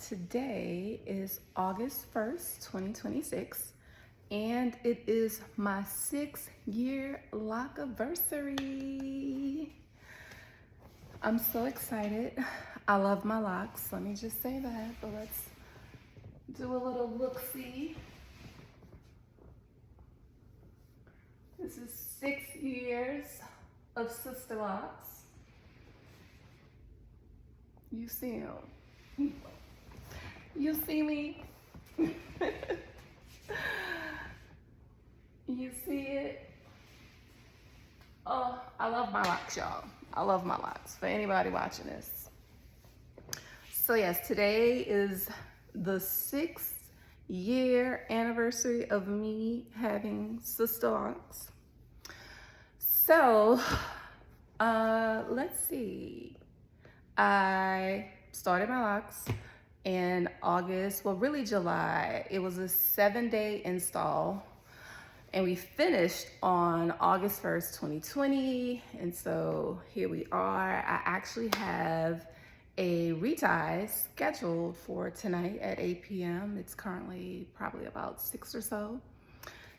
Today is August 1st, 2026, and it is my 6-year lock anniversary. I'm so excited. I love my locks. Let me just say that, but let's do a little look-see. This is 6 years of Sisterlocks. You see them. You see me? You see it? Oh, I love my locks, y'all. I love my locks. For anybody watching this. So yes, today is the 6-year anniversary of me having Sisterlocks. So, let's see. I started my locks in August, well, really July. It was a 7-day install, and we finished on August 1st, 2020. And so here we are. I actually have a retie scheduled for tonight at 8 p.m. It's currently probably about 6 or so.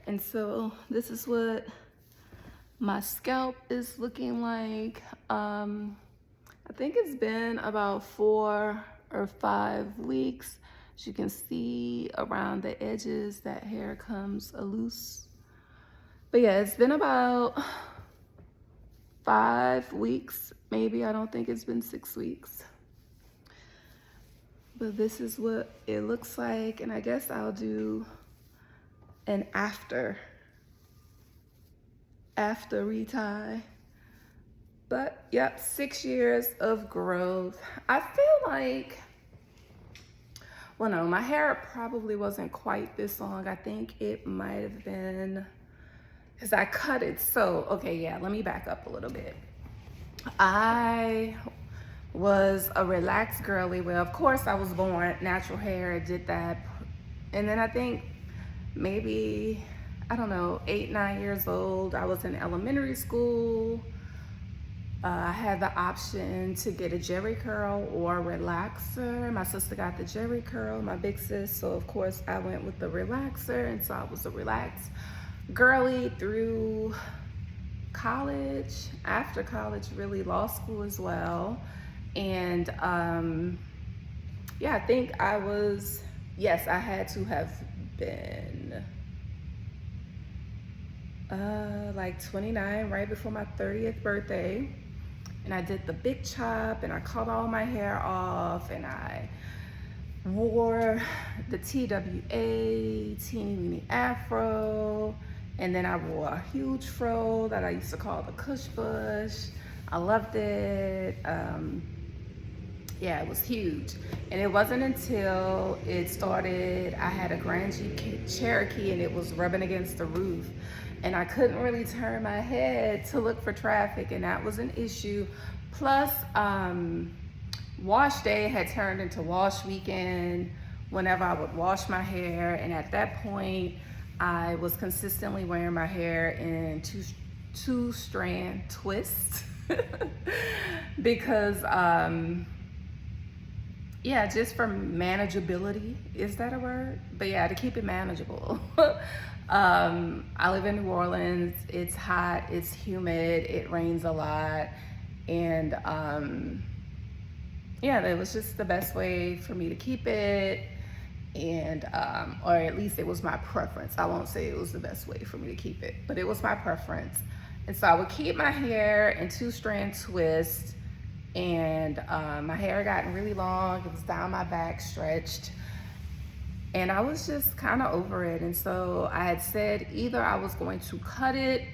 And so this is what my scalp is looking like. I think it's been about 4 or 5 weeks. As you can see around the edges, that hair comes loose. But yeah, it's been about 5 weeks, maybe. I don't think it's been 6 weeks. But this is what it looks like, and I guess I'll do an after retie. But yep, 6 years of growth. I feel like, well, no, my hair probably wasn't quite this long. I think it might have been, because I cut it so, okay, yeah, let me back up a little bit. I was a relaxed girly. Well, of course I was born natural hair, I did that. And then I think maybe, I don't know, 8, 9 years old, I was in elementary school. I had the option to get a jerry curl or a relaxer. My sister got the jerry curl, my big sis, so of course I went with the relaxer, and so I was a relaxed girly through college, after college, really law school as well. And yeah, I think I was, yes, I had to have been like 29, right before my 30th birthday. And I did the big chop, and I cut all my hair off, and I wore the TWA, teeny weeny afro, and then I wore a huge fro that I used to call the Kush Bush. I loved it. Yeah, it was huge. And it wasn't until it started, I had a Grand Jeep Cherokee, and it was rubbing against the roof, and I couldn't really turn my head to look for traffic, and that was an issue. Plus, wash day had turned into wash weekend whenever I would wash my hair, and at that point, I was consistently wearing my hair in two-strand twists because, yeah, just for manageability, is that a word? But yeah, to keep it manageable. I live in New Orleans. It's hot, it's humid, it rains a lot. And yeah, that was just the best way for me to keep it. And, or at least it was my preference. I won't say it was the best way for me to keep it, but it was my preference. And so I would keep my hair in two-strand twists, and my hair got really long. It was down my back, stretched. And I was just kind of over it. And so I had said either I was going to cut it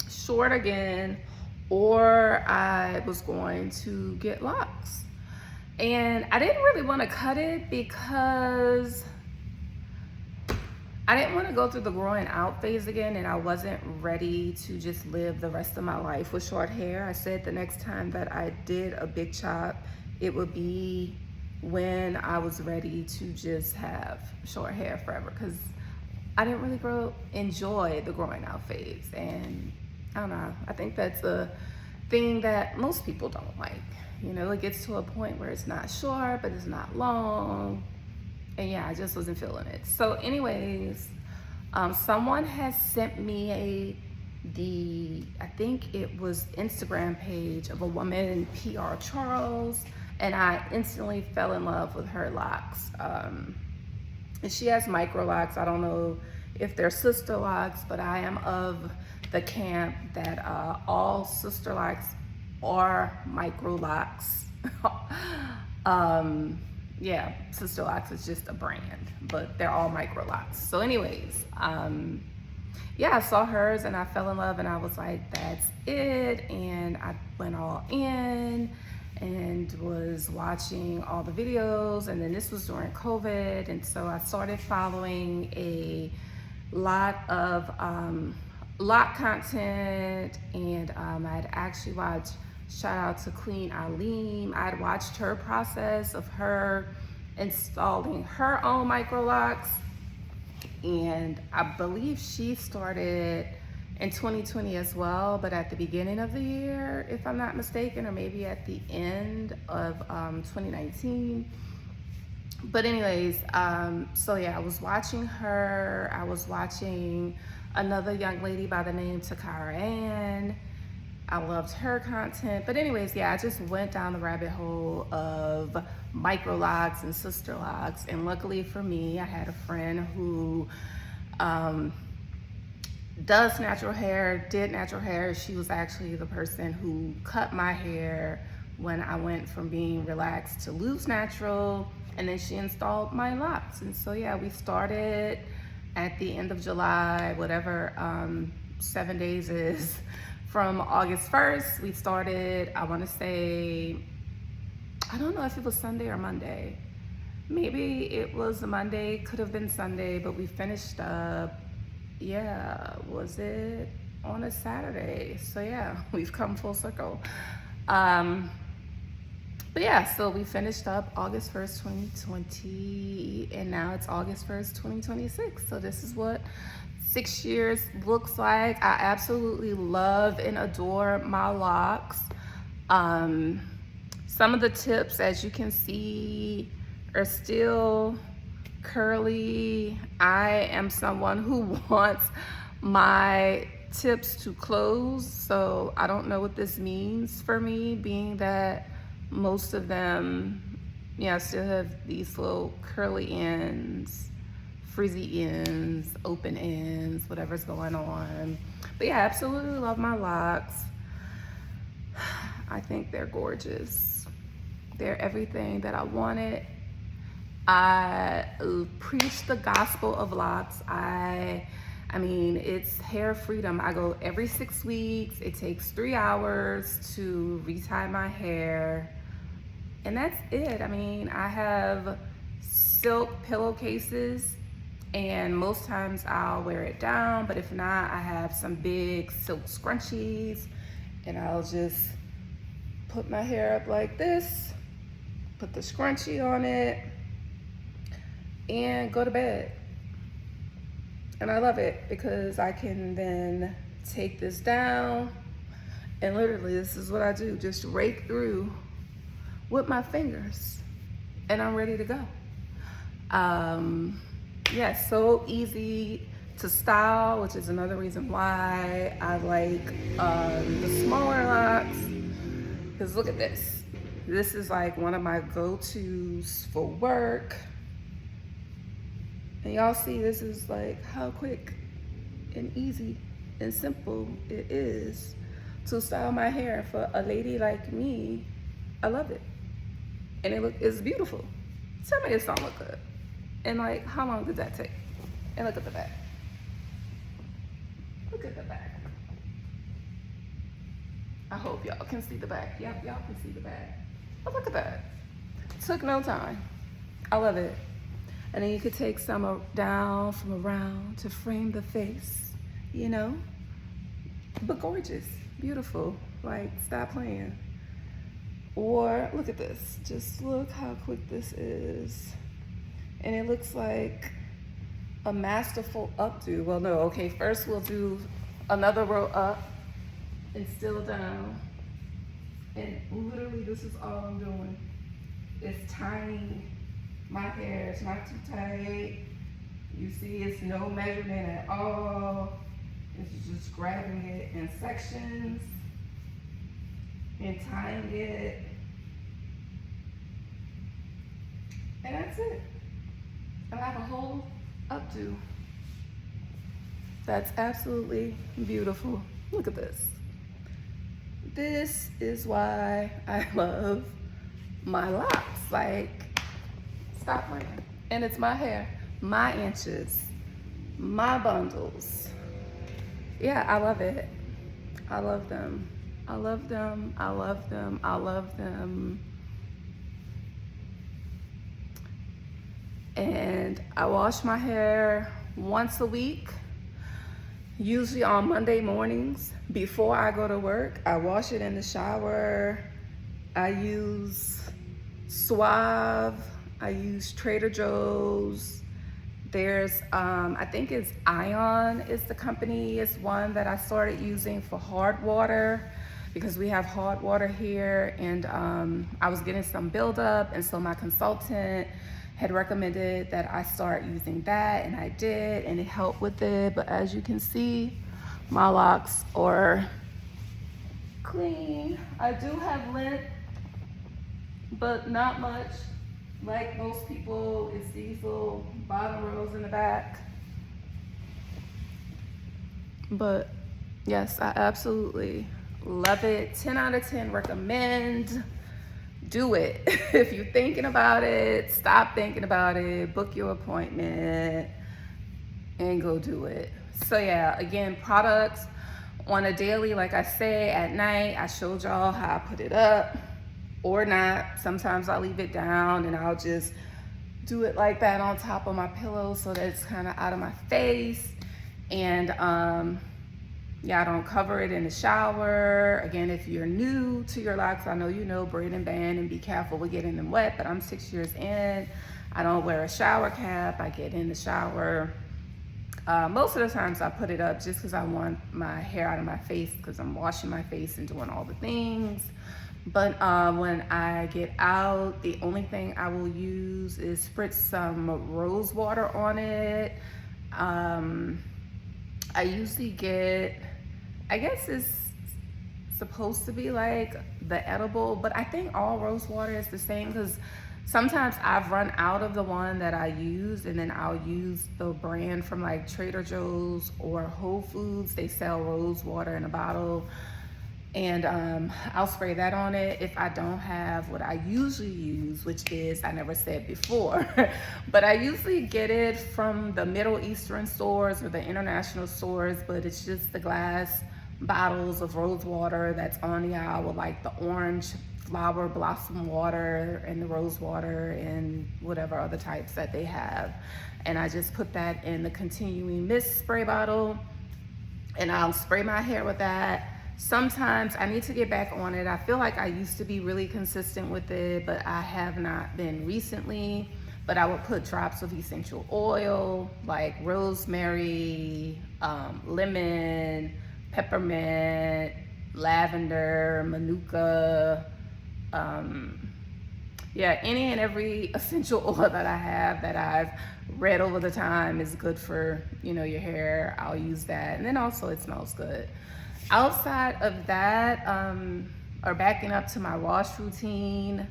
short again, or I was going to get locks. And I didn't really want to cut it because I didn't want to go through the growing out phase again, and I wasn't ready to just live the rest of my life with short hair. I said the next time that I did a big chop, it would be when I was ready to just have short hair forever, because I didn't really enjoy the growing out phase. And I don't know, I think that's a thing that most people don't like. You know, it gets to a point where it's not short, but it's not long. And yeah, I just wasn't feeling it. So anyways, someone has sent me I think it was Instagram page of a woman, PR Charles, and I instantly fell in love with her locks. And she has microlocks. I don't know if they're Sisterlocks, but I am of the camp that all Sisterlocks are microlocks. Yeah, Sisterlocks is just a brand, but they're all microlocks. So anyways, yeah, I saw hers and I fell in love and I was like, that's it. And I went all in and was watching all the videos. And then this was during COVID. And so I started following a lot of lock content. And I'd actually watched, shout out to Queen Alim. I'd watched her process of her installing her own microlocks. And I believe she started in 2020 as well, but at the beginning of the year, if I'm not mistaken, or maybe at the end of 2019. But anyways, so yeah, I was watching her. I was watching another young lady by the name of Argan. I loved her content. But anyways, yeah, I just went down the rabbit hole of microlocks and Sisterlocks. And luckily for me, I had a friend who does natural hair, did natural hair. She was actually the person who cut my hair when I went from being relaxed to loose natural. And then she installed my locks. And so yeah, we started at the end of July, whatever 7 days is. From August 1st, we started, I want to say, I don't know if it was Sunday or Monday. Maybe it was a Monday, could have been Sunday, but we finished up, yeah, was it on a Saturday? So yeah, we've come full circle. But yeah, so we finished up August 1st, 2020, and now it's August 1st, 2026. So this is what 6 years looks like. I absolutely love and adore my locks. Some of the tips, as you can see, are still curly. I am someone who wants my tips to close, so I don't know what this means for me, being that most of them, yeah, still have these little curly ends, frizzy ends, open ends, whatever's going on. But yeah, I absolutely love my locks. I think they're gorgeous. They're everything that I wanted. I preach the gospel of locks. I mean, it's hair freedom. I go every 6 weeks. It takes 3 hours to retie my hair. And that's it. I mean, I have silk pillowcases, and most times I'll wear it down, but if not, I have some big silk scrunchies, and I'll just put my hair up like this, put the scrunchie on it, and go to bed. And I love it because I can then take this down, and literally this is what I do, just rake through with my fingers, and I'm ready to go. Yeah, so easy to style, which is another reason why I like the smaller locks. Because look at this. This is like one of my go-tos for work. And y'all see, this is like how quick and easy and simple it is to style my hair for a lady like me. I love it. And it's beautiful. Tell me this don't look good. And like, how long did that take? And look at the back. Look at the back. I hope y'all can see the back. Yep, y'all can see the back. But look at that. Took no time. I love it. And then you could take some down from around to frame the face, you know? But gorgeous, beautiful. Like, stop playing. Or look at this. Just look how quick this is. And it looks like a masterful updo. Well, no, okay, first we'll do another row up and still down. And literally this is all I'm doing. It's tying my hair. It's not too tight. You see it's no measurement at all. It's just grabbing it in sections and tying it. And that's it. And I have a whole updo. That's absolutely beautiful. Look at this. This is why I love my locks. Like, stop playing. And it's my hair, my inches, my bundles. Yeah, I love it. I love them. I love them. I love them. I love them. And I wash my hair once a week, usually on Monday mornings before I go to work. I wash it in the shower. I use Suave. I use Trader Joe's. There's, I think it's Ion is the company. It's one that I started using for hard water because we have hard water here, and I was getting some buildup, and so my consultant had recommended that I start using that, and I did, and it helped with it. But as you can see, my locks are clean. I do have lint, but not much. Like most people, it's these little bottom rows in the back. But yes, I absolutely love it. 10 out of 10 recommend. Do it. If you're thinking about it, stop thinking about it, book your appointment and go do it. So yeah, again, products on a daily, like I say, at night, I showed y'all how I put it up or not. Sometimes I'll leave it down and I'll just do it like that on top of my pillow so that it's kind of out of my face. And yeah, I don't cover it in the shower. Again, if you're new to your locks, I know you know braid and band and be careful with getting them wet, but I'm 6 years in. I don't wear a shower cap. I get in the shower. Most of the times I put it up just because I want my hair out of my face because I'm washing my face and doing all the things. But when I get out, the only thing I will use is spritz some rose water on it. I usually get, I guess it's supposed to be like the edible, but I think all rose water is the same because sometimes I've run out of the one that I use, and then I'll use the brand from like Trader Joe's or Whole Foods. They sell rose water in a bottle, and I'll spray that on it if I don't have what I usually use, which is, I never said before, but I usually get it from the Middle Eastern stores or the international stores, but it's just the glass bottles of rose water that's on the aisle with like the orange flower blossom water and the rose water and whatever other types that they have. And I just put that in the continuing mist spray bottle, and I'll spray my hair with that. Sometimes I need to get back on it. I feel like I used to be really consistent with it, but I have not been recently. But I would put drops of essential oil like rosemary, lemon, peppermint, lavender, manuka, yeah, any and every essential oil that I have that I've read over the time is good for, you know, your hair. I'll use that. And then also it smells good. Outside of that, or backing up to my wash routine,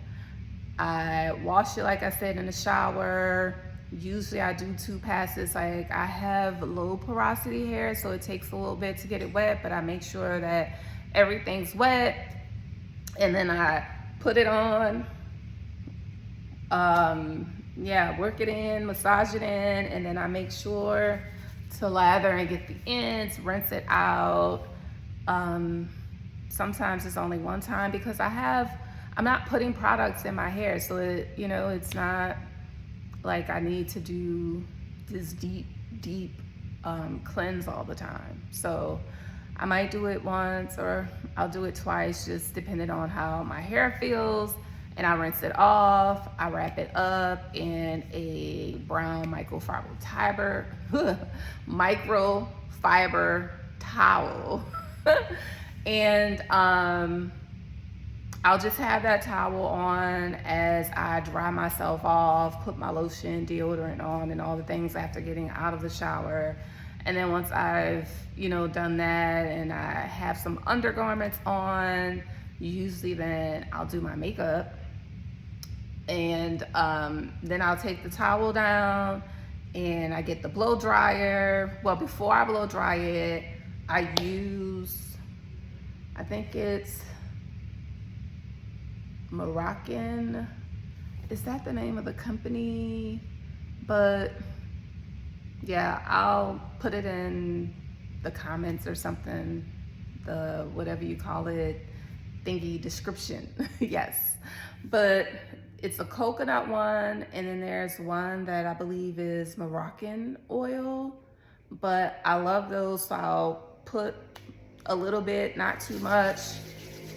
I wash it, like I said, in the shower. Usually I do 2 passes. Like, I have low porosity hair, so it takes a little bit to get it wet, but I make sure that everything's wet. And then I put it on, yeah, work it in, massage it in, and then I make sure to lather and get the ends, rinse it out. Sometimes it's only one time because I'm not putting products in my hair, so it, you know, it's not like I need to do this deep cleanse all the time. So I might do it once or I'll do it twice, just depending on how my hair feels. And I rinse it off. I wrap it up in a brown microfiber towel. And I'll just have that towel on as I dry myself off, put my lotion, deodorant on, and all the things after getting out of the shower. And then once I've, done that and I have some undergarments on, usually then I'll do my makeup. And then I'll take the towel down and I get the blow dryer. Well, before I blow dry it, I think it's Moroccan. Is that the name of the company? But yeah, I'll put it in the comments or something, the whatever you call it, thingy description. Yes, but it's a coconut one, and then there's one that I believe is Moroccan oil, but I love those, so I'll put a little bit, not too much.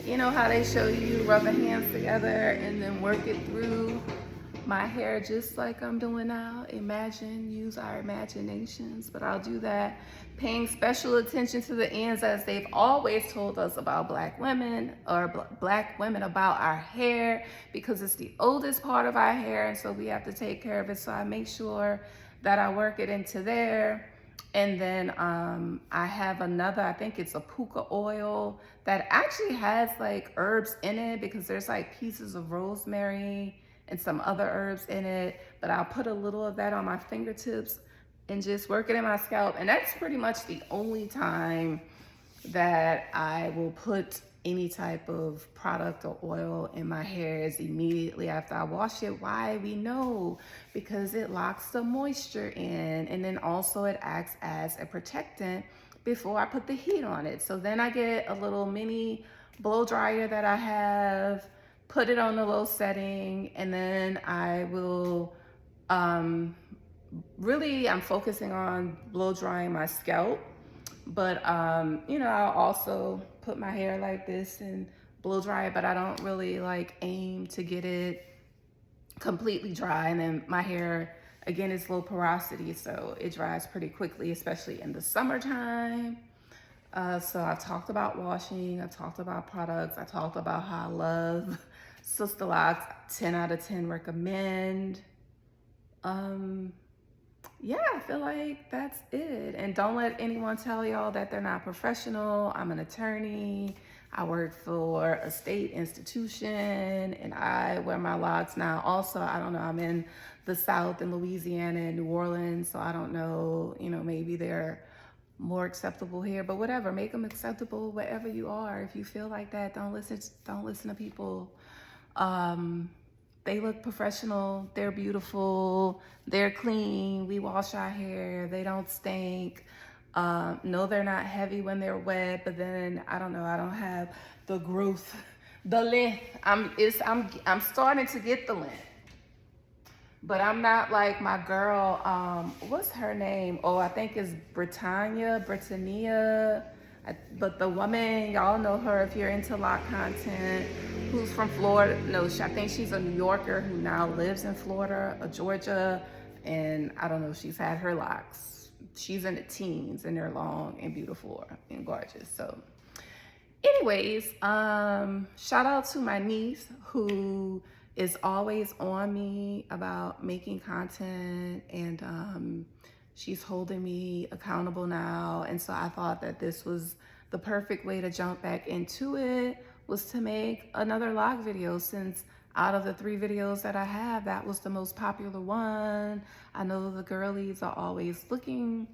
You know how they show you rub the hands together and then work it through my hair just like I'm doing now. Use our imaginations, but I'll do that, paying special attention to the ends, as they've always told us about black women, or black women, about our hair, because it's the oldest part of our hair, and so we have to take care of it. So I make sure that I work it into there. And then I have another, I think it's a Pooka oil that actually has like herbs in it, because there's like pieces of rosemary and some other herbs in it. But I'll put a little of that on my fingertips and just work it in my scalp. And that's pretty much the only time that I will put any type of product or oil in my hair, is immediately after I wash it. Why? We know, because it locks the moisture in, and then also it acts as a protectant before I put the heat on it. So then I get a little mini blow dryer that I have, put it on the low setting, and then I will really, I'm focusing on blow drying my scalp. But I'll also put my hair like this and blow dry it, but I don't really like aim to get it completely dry. And then my hair, again, is low porosity, so it dries pretty quickly, especially in the summertime. So I've talked about washing, I've talked about products, I talked about how I love Sisterlocks, 10 out of 10 recommend. Yeah, I feel like that's it. And don't let anyone tell y'all that they're not professional. I'm an attorney. I work for a state institution, and I wear my locks now. Also, I don't know, I'm in the South, in Louisiana and New Orleans, so I don't know, maybe they're more acceptable here, but whatever, make them acceptable wherever you are. If you feel like that, don't listen to people. They look professional, they're beautiful, they're clean, we wash our hair, they don't stink. No, they're not heavy when they're wet, but then, I don't know, I don't have the growth, the length. I'm starting to get the length, but I'm not like my girl, what's her name? Oh, I think it's Britannia, but the woman, y'all know her if you're into lock content, who's from Florida. No, I think she's a New Yorker who now lives in Florida or Georgia. And I don't know, she's had her locks. She's in the teens and they're long and beautiful and gorgeous. So anyways, shout out to my niece, who is always on me about making content, and she's holding me accountable now. And so I thought that this was the perfect way to jump back into it, was to make another lock video, since out of the 3 videos that I have, that was the most popular one. I know the girlies are always looking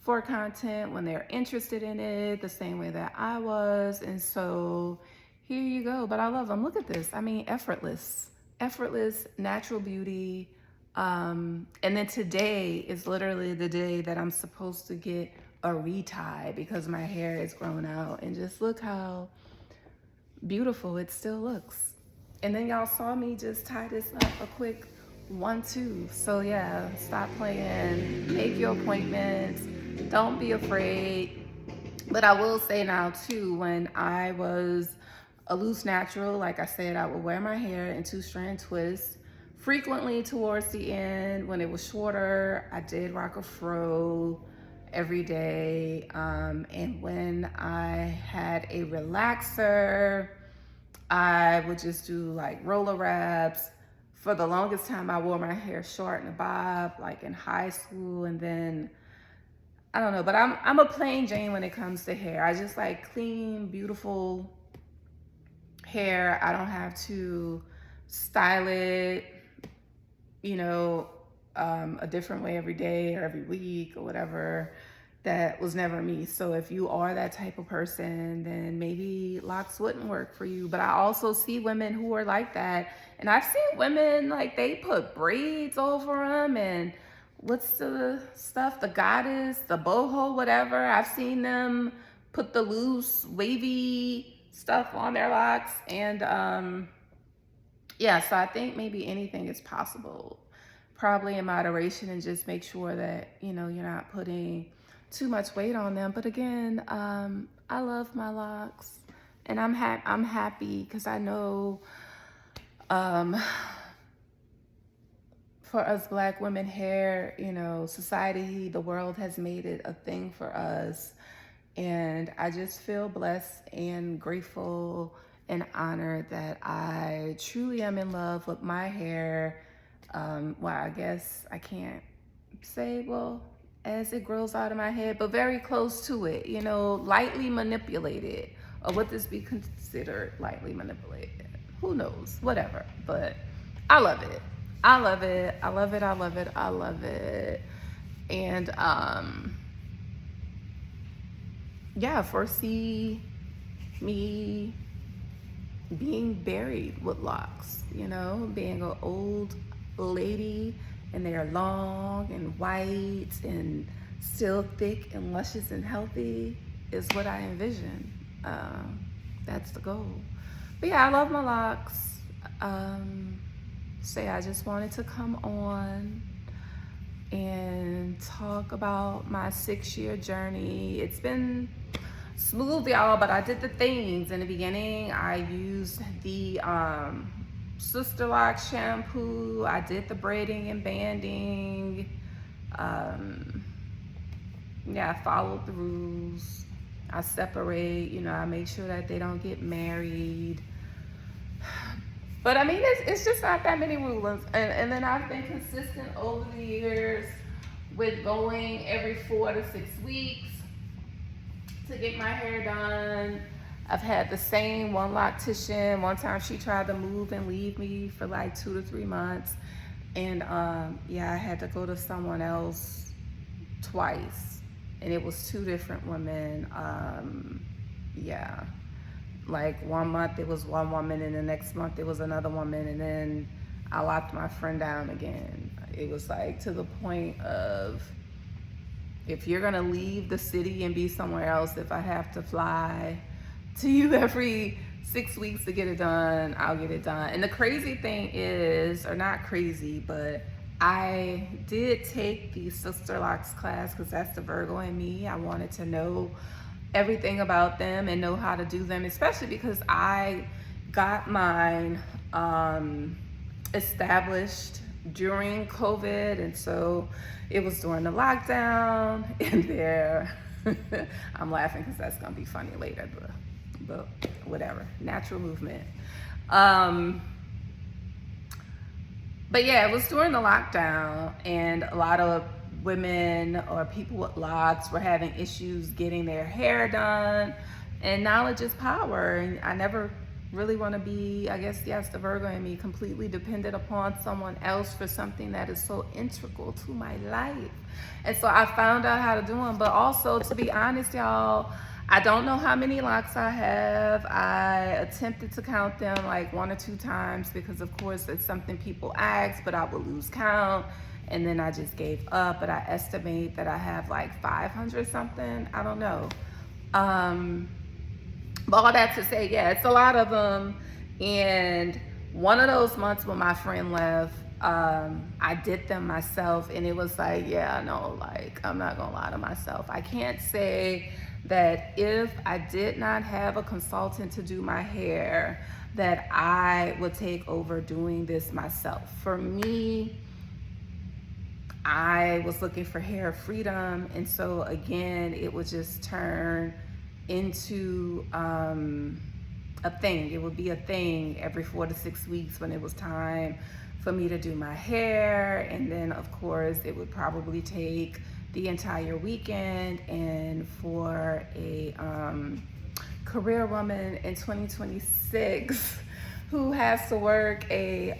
for content when they're interested in it, the same way that I was. And so here you go. But I love them. Look at this. I mean, effortless, natural beauty. And then today is literally the day that I'm supposed to get a retie, because my hair is growing out, and just look how beautiful it still looks. And then y'all saw me just tie this up a quick 1-2. So yeah, stop playing, make your appointments, don't be afraid. But I will say now too, when I was a loose natural, like I said, I would wear my hair in 2-strand twists. Frequently towards the end, when it was shorter, I did rock a fro every day. And when I had a relaxer, I would just do like roller wraps. For the longest time, I wore my hair short in a bob, like in high school, and then I don't know, but I'm a plain Jane when it comes to hair. I just like clean, beautiful hair. I don't have to style it, you know, a different way every day or every week or whatever. That was never me. So if you are that type of person, then maybe locks wouldn't work for you. But I also see women who are like that. And I've seen women, like, they put braids over them and what's the stuff, the goddess, the boho, whatever. I've seen them put the loose, wavy stuff on their locks. And yeah, so I think maybe anything is possible. Probably in moderation, and just make sure that, you know, you're not putting too much weight on them. But again, I love my locks, and I'm happy because I know for us Black women, hair, you know, society, the world has made it a thing for us. And I just feel blessed and grateful and honored that I truly am in love with my hair. Well, I guess I can't say, well, as it grows out of my head, but very close to it, you know, lightly manipulated. Or would this be considered lightly manipulated? Who knows? Whatever. But I love it. I love it. I love it. I love it. I love it. And yeah, foresee me being buried with locks, you know, being an old lady, and they're long and white and still thick and luscious and healthy is what I envision. That's the goal. But yeah, I love my locks. I just wanted to come on and talk about my 6-year journey. It's been smooth, y'all, but I did the things. In the beginning, I used the Sisterlocks shampoo. I did the braiding and banding. Yeah, I followed the rules. I separate, you know, I make sure that they don't get married. But I mean, it's just not that many rules. And then I've been consistent over the years with going every 4 to 6 weeks to get my hair done. I've had the same one loctician. One time she tried to move and leave me for like 2 to 3 months. And yeah, I had to go to someone else twice. And it was 2 different women. Yeah. Like 1 month it was one woman, and the next month it was another woman, and then I locked my friend down again. It was like to the point of, if you're gonna leave the city and be somewhere else, if I have to fly to you every 6 weeks to get it done, I'll get it done. And the crazy thing is, or not crazy, but I did take the Sisterlocks class because that's the Virgo in me. I wanted to know everything about them and know how to do them, especially because I got mine established during COVID, and so it was during the lockdown. And there I'm laughing because that's gonna be funny later, but whatever, natural movement. But yeah, it was during the lockdown, and a lot of women or people with locks were having issues getting their hair done. And knowledge is power, and I never really want to be, I guess, yes, the Virgo in me, completely dependent upon someone else for something that is so integral to my life. And so I found out how to do them. But also, to be honest, y'all, I don't know how many locks I have. I attempted to count them like 1 or 2 times because, of course, it's something people ask, but I would lose count. And then I just gave up. But I estimate that I have like 500 something. I don't know. But all that to say, yeah, it's a lot of them. And one of those months when my friend left, I did them myself. And it was like, yeah, no, like, I'm not gonna lie to myself. I can't say that if I did not have a consultant to do my hair, that I would take over doing this myself. For me, I was looking for hair freedom. And so again, it would just turn into a thing. It would be a thing every 4 to 6 weeks when it was time for me to do my hair. And then of course it would probably take the entire weekend. And for a career woman in 2026 who has to work a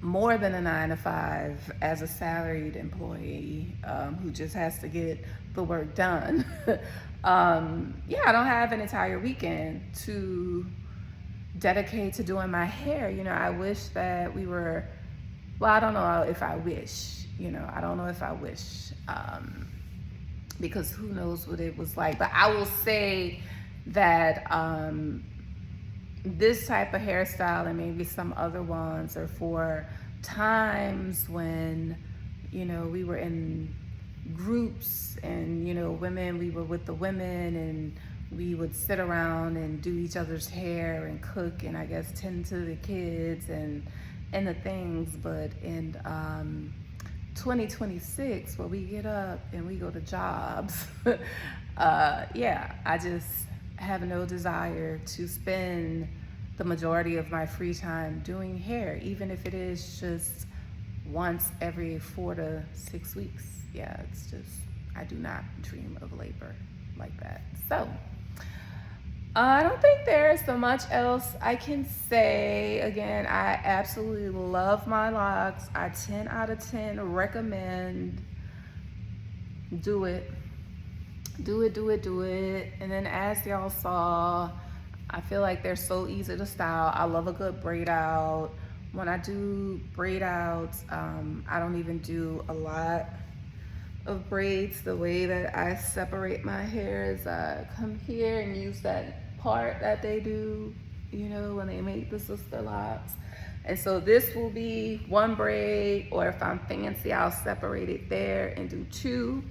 more than a 9 to 5 as a salaried employee, who just has to get the work done. Yeah, I don't have an entire weekend to dedicate to doing my hair. You know, I wish that we were, well, I don't know if I wish, you know, I don't know if I wish, because who knows what it was like. But I will say that this type of hairstyle and maybe some other ones are for times when, you know, we were in groups and, you know, women, we were with the women and we would sit around and do each other's hair and cook and I guess tend to the kids and the things. But in 2026, where we get up and we go to jobs, yeah, I just have no desire to spend the majority of my free time doing hair, even if it is just once every 4 to 6 weeks. Yeah, it's just, I do not dream of labor like that. So I don't think there's so much else I can say. Again, I absolutely love my locks. I 10 out of 10 recommend. Do it. Do it, do it, do it. And then as y'all saw, I feel like they're so easy to style. I love a good braid out. When I do braid outs, I don't even do a lot of braids. The way that I separate my hair is I come here and use that part that they do, you know, when they make the Sisterlocks. And so this will be one braid, or if I'm fancy, I'll separate it there and do 2.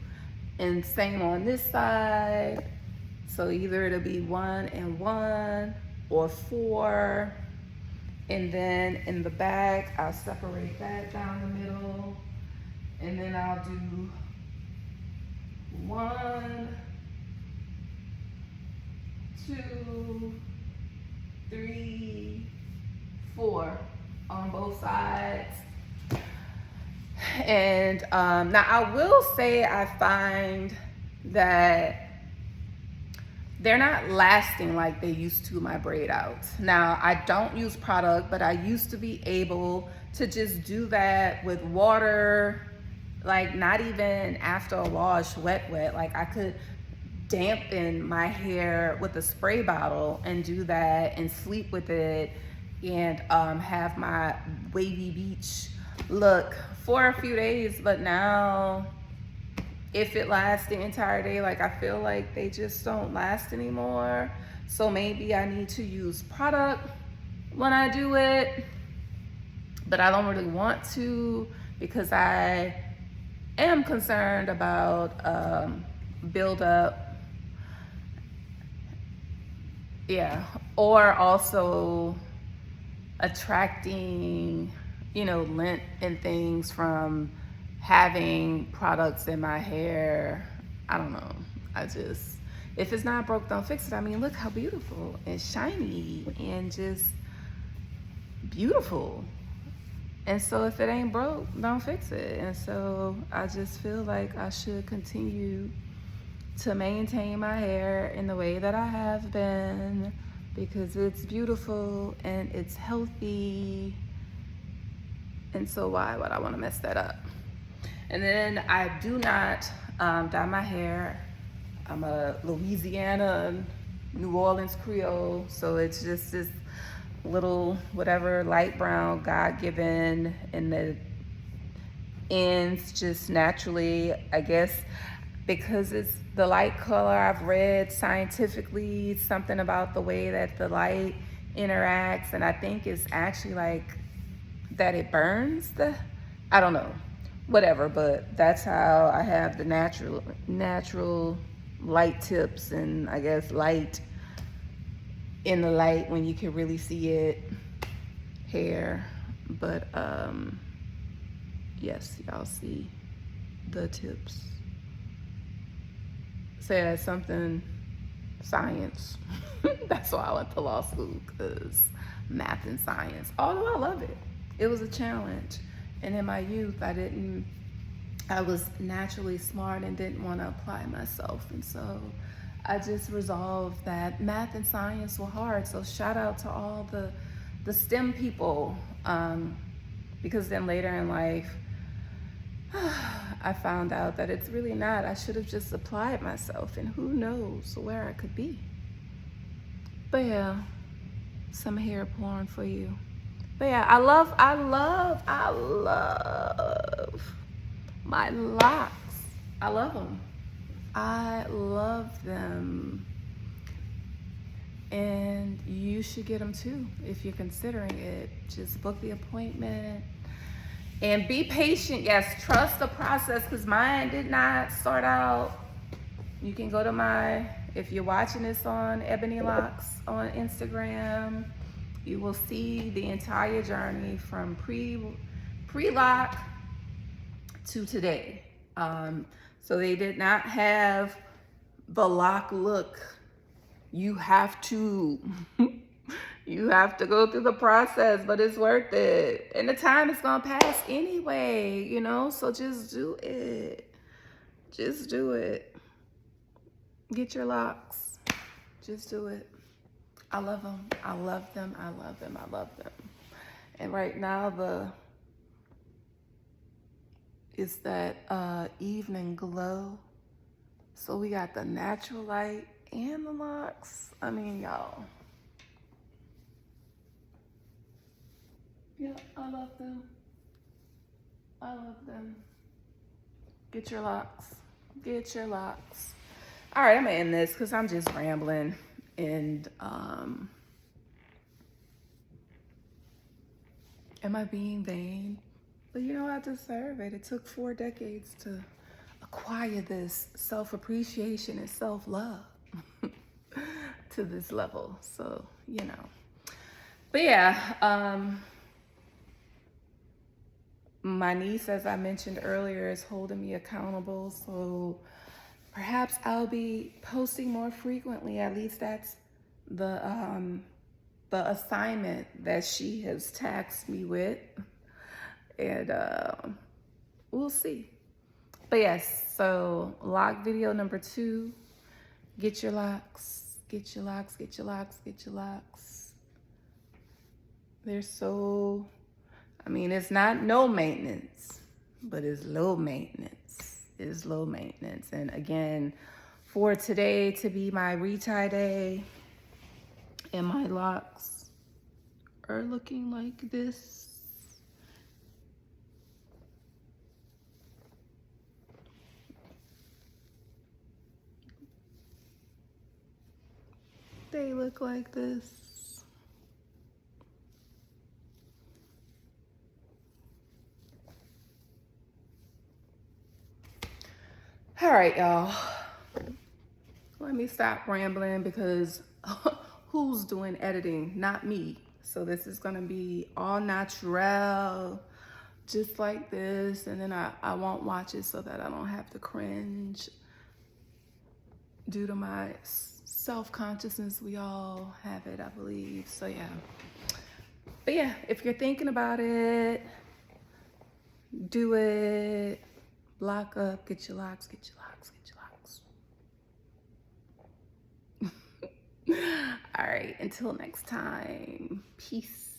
And same on this side. So either it'll be 1 and 1 or 4. And then in the back, I'll separate that down the middle. And then I'll do 1, 2, 3, 4 on both sides. And now I will say I find that they're not lasting like they used to, my braid outs. Now, I don't use product, but I used to be able to just do that with water, like not even after a wash, wet. Like I could dampen my hair with a spray bottle and do that and sleep with it and have my wavy beach look for a few days. But now, if it lasts the entire day, like I feel like they just don't last anymore. So maybe I need to use product when I do it, but I don't really want to because I am concerned about buildup. Yeah, or also attracting, you know, lint and things from having products in my hair. I don't know. I just, if it's not broke, don't fix it. I mean, look how beautiful and shiny and just beautiful. And so if it ain't broke, don't fix it. And so I just feel like I should continue to maintain my hair in the way that I have been, because it's beautiful and it's healthy. And so why would I want to mess that up? And then I do not dye my hair. I'm a Louisiana, New Orleans Creole, so it's just this little whatever light brown, God-given, and the ends just naturally, I guess, because it's the light color. I've read scientifically something about the way that the light interacts, and I think it's actually like that it burns the, I don't know, whatever, but that's how I have the natural light tips, and I guess light in the light when you can really see it hair. But yes, y'all see the tips. So yeah, something science. That's why I went to law school, because math and science, although I love it, it was a challenge. And in my youth, I was naturally smart and didn't want to apply myself. And so I just resolved that math and science were hard. So shout out to all the STEM people, because then later in life, I found out that it's really not. I should have just applied myself, and who knows where I could be. But yeah, some hair porn for you. But yeah, I love my locks. I love them. I love them. And you should get them too if you're considering it. Just book the appointment. And be patient. Yes, trust the process, because mine did not start out. You can go to if you're watching this on Ebony Locks on Instagram, you will see the entire journey from pre-lock to today. So they did not have the lock look. You have to. You have to go through the process, but it's worth it. And the time is gonna pass anyway, you know? So just do it. Just do it. Get your locks. Just do it. I love them. I love them. I love them. I love them. And right now it's that evening glow. So we got the natural light and the locks. I mean, y'all. Yeah, I love them. I love them. Get your locks. Get your locks. All right, I'm gonna end this because I'm just rambling. And am I being vain? But you know, I deserve it. It took 4 decades to acquire this self-appreciation and self-love to this level. So, you know. But yeah, my niece, as I mentioned earlier, is holding me accountable. So perhaps I'll be posting more frequently. At least that's the assignment that she has tasked me with. And we'll see. But yes, so lock video number 2. Get your locks. Get your locks. Get your locks. Get your locks. They're so... I mean, it's not no maintenance, but it's low maintenance. It's low maintenance. And again, for today to be my retie day, and my locks are looking like this. They look like this. All right, y'all. Let me stop rambling, because who's doing editing? Not me. So this is gonna be all natural, just like this. And then I won't watch it so that I don't have to cringe due to my self-consciousness. We all have it, I believe. So yeah. But yeah, if you're thinking about it, do it. Block up, get your locks, get your locks, get your locks. All right, until next time, peace.